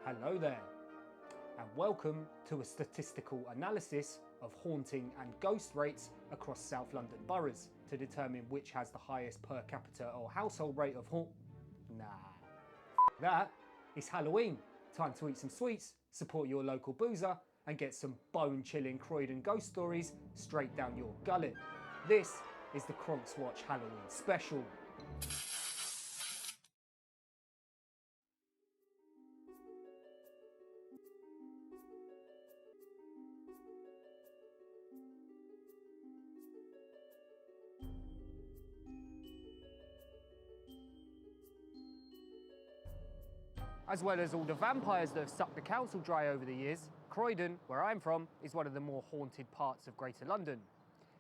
Hello there, and welcome to a statistical analysis of haunting and ghost rates across South London boroughs to determine which has the highest per capita or household rate of that. It's Halloween. Time to eat some sweets, support your local boozer, and get some bone-chilling Croydon ghost stories straight down your gullet. This is the Cronx Watch Halloween special. As well as all the vampires that have sucked the council dry over the years, Croydon, where I'm from, is one of the more haunted parts of Greater London.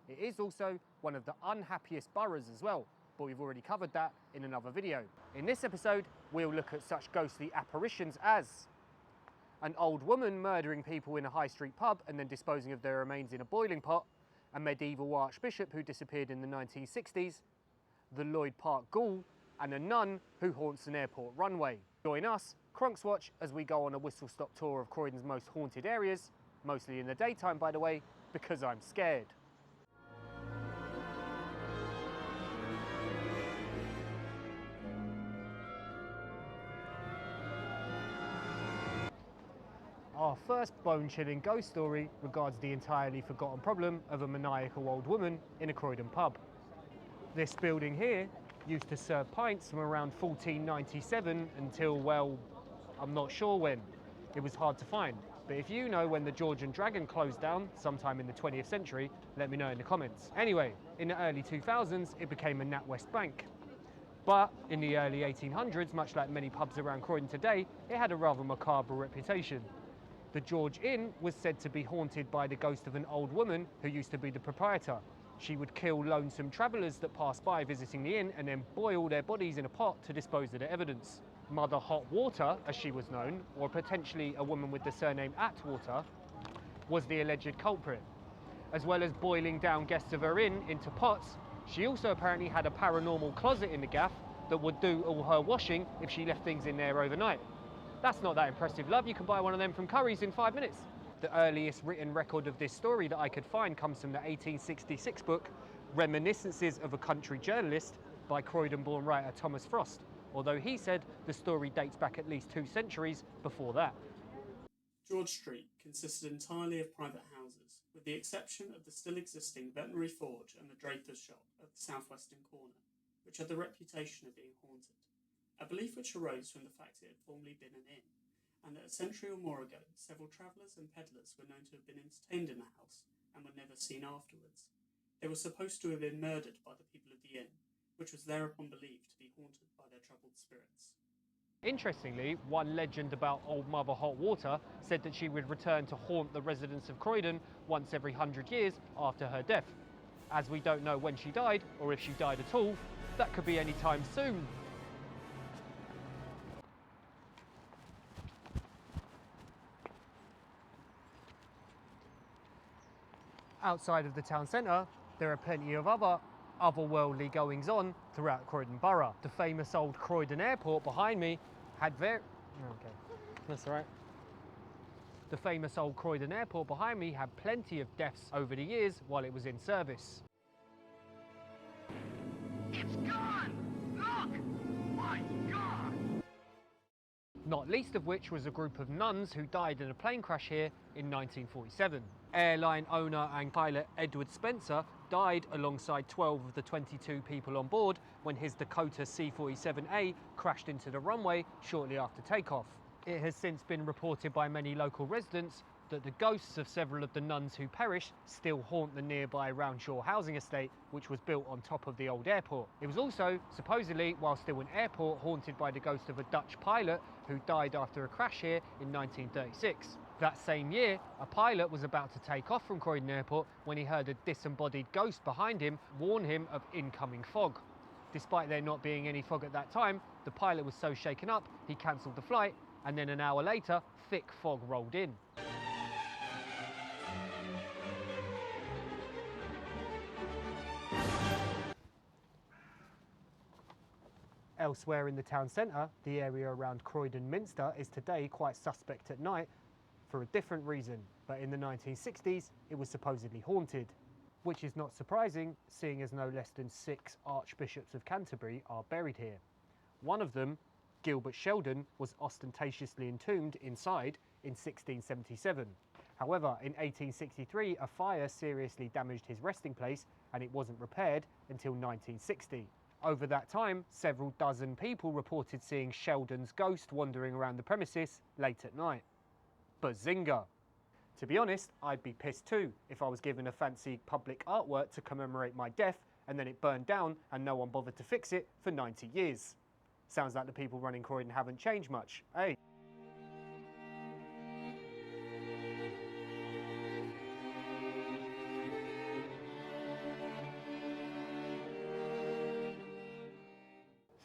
It is also one of the unhappiest boroughs as well, but we've already covered that in another video. In this episode, we'll look at such ghostly apparitions as an old woman murdering people in a high street pub and then disposing of their remains in a boiling pot, a medieval archbishop who disappeared in the 1960s, the Lloyd Park ghoul, and a nun who haunts an airport runway. Join us, Cronx Watch, as we go on a whistle-stop tour of Croydon's most haunted areas, mostly in the daytime by the way, because I'm scared. Our first bone-chilling ghost story regards the entirely forgotten problem of a maniacal old woman in a Croydon pub. This building here used to serve pints from around 1497 until, well, I'm not sure when. It was hard to find. But if you know when the George and Dragon closed down sometime in the 20th century, let me know in the comments. Anyway, in the early 2000s, it became a NatWest bank. But in the early 1800s, much like many pubs around Croydon today, it had a rather macabre reputation. The George Inn was said to be haunted by the ghost of an old woman who used to be the proprietor. She would kill lonesome travellers that passed by visiting the inn and then boil their bodies in a pot to dispose of their evidence. Mother Hot Water, as she was known, or potentially a woman with the surname Atwater, was the alleged culprit. As well as boiling down guests of her inn into pots, she also apparently had a paranormal closet in the gaff that would do all her washing if she left things in there overnight. That's not that impressive, love. You can buy one of them from Curry's in 5 minutes. The earliest written record of this story that I could find comes from the 1866 book Reminiscences of a Country Journalist by Croydon-born writer Thomas Frost, although he said the story dates back at least 2 centuries before that. George Street consisted entirely of private houses, with the exception of the still existing Veterinary Forge and the Draper's Shop at the southwestern corner, which had the reputation of being haunted, a belief which arose from the fact it had formerly been an inn, and that a century or more ago several travellers and pedlars were known to have been entertained in the house and were never seen afterwards. They were supposed to have been murdered by the people of the inn, which was thereupon believed to be haunted by their troubled spirits. Interestingly, one legend about old Mother Hot Water said that she would return to haunt the residents of Croydon once every 100 years after her death. As we don't know when she died, or if she died at all, that could be any time soon. Outside of the town centre, there are plenty of otherworldly goings-on throughout Croydon Borough. The famous old Croydon Airport behind me had The famous old Croydon Airport behind me had plenty of deaths over the years while it was in service. It's gone! Look! My God! Not least of which was a group of nuns who died in a plane crash here in 1947. Airline owner and pilot Edward Spencer died alongside 12 of the 22 people on board when his Dakota C-47A crashed into the runway shortly after takeoff. It has since been reported by many local residents that the ghosts of several of the nuns who perished still haunt the nearby Roundshaw housing estate, which was built on top of the old airport. It was also, supposedly, while still an airport, haunted by the ghost of a Dutch pilot who died after a crash here in 1936. That same year, a pilot was about to take off from Croydon Airport when he heard a disembodied ghost behind him warn him of incoming fog. Despite there not being any fog at that time, the pilot was so shaken up he cancelled the flight, and then an hour later, thick fog rolled in. Elsewhere in the town centre, the area around Croydon Minster is today quite suspect at night for a different reason, but in the 1960s it was supposedly haunted, which is not surprising seeing as no less than 6 Archbishops of Canterbury are buried here. One of them, Gilbert Sheldon, was ostentatiously entombed inside in 1677. However, in 1863 a fire seriously damaged his resting place and it wasn't repaired until 1960. Over that time, several dozen people reported seeing Sheldon's ghost wandering around the premises late at night. Bazinga! To be honest, I'd be pissed too if I was given a fancy public artwork to commemorate my death and then it burned down and no one bothered to fix it for 90 years. Sounds like the people running Croydon haven't changed much, eh?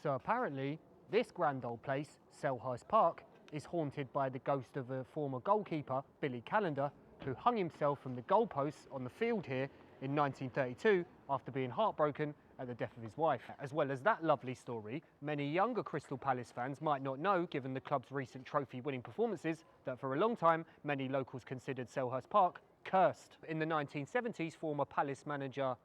So apparently, this grand old place, Selhurst Park, is haunted by the ghost of a former goalkeeper, Billy Callender, who hung himself from the goalposts on the field here in 1932 after being heartbroken at the death of his wife. As well as that lovely story, many younger Crystal Palace fans might not know, given the club's recent trophy-winning performances, that for a long time, many locals considered Selhurst Park cursed. In the 1970s, former Palace manager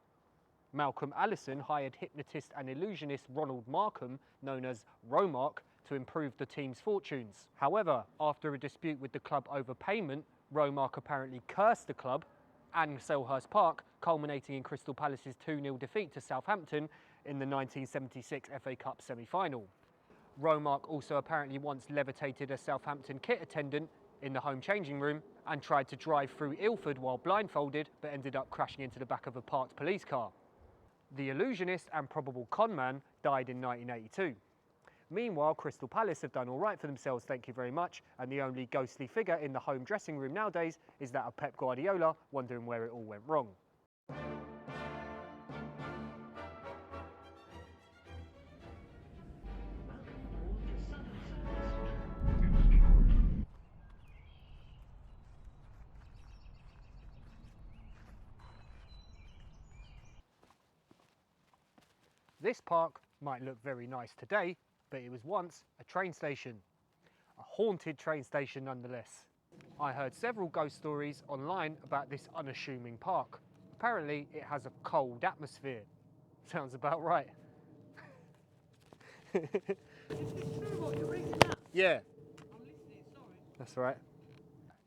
Malcolm Allison hired hypnotist and illusionist Ronald Markham, known as Romark, to improve the team's fortunes. However, after a dispute with the club over payment, Romark apparently cursed the club and Selhurst Park, culminating in Crystal Palace's 2-0 defeat to Southampton in the 1976 FA Cup semi-final. Romark also apparently once levitated a Southampton kit attendant in the home changing room and tried to drive through Ilford while blindfolded, but ended up crashing into the back of a parked police car. The illusionist and probable conman died in 1982. Meanwhile, Crystal Palace have done all right for themselves, thank you very much, and the only ghostly figure in the home dressing room nowadays is that of Pep Guardiola, wondering where it all went wrong. This park might look very nice today, but it was once a train station. A haunted train station nonetheless. I heard several ghost stories online about this unassuming park. Apparently it has a cold atmosphere. Sounds about right. Is it true what you're reading now? Yeah, I'm listening, sorry. that's right.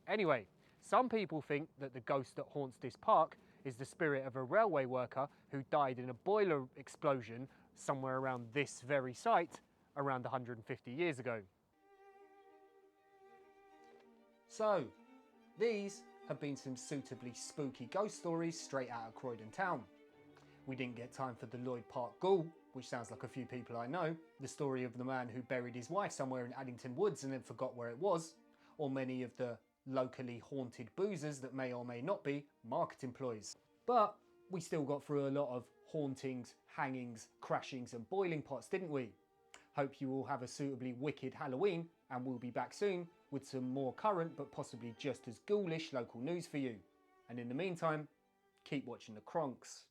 Anyway, some people think that the ghost that haunts this park is the spirit of a railway worker who died in a boiler explosion somewhere around this very site around 150 years ago. So, these have been some suitably spooky ghost stories straight out of Croydon town. We didn't get time for the Lloyd Park Ghoul, which sounds like a few people I know, the story of the man who buried his wife somewhere in Addington Woods and then forgot where it was, or many of the locally haunted boozers that may or may not be market employees. But we still got through a lot of hauntings, hangings, crashings and boiling pots, didn't we? Hope you all have a suitably wicked Halloween, and we'll be back soon with some more current but possibly just as ghoulish local news for you. And in the meantime, keep watching the Cronx.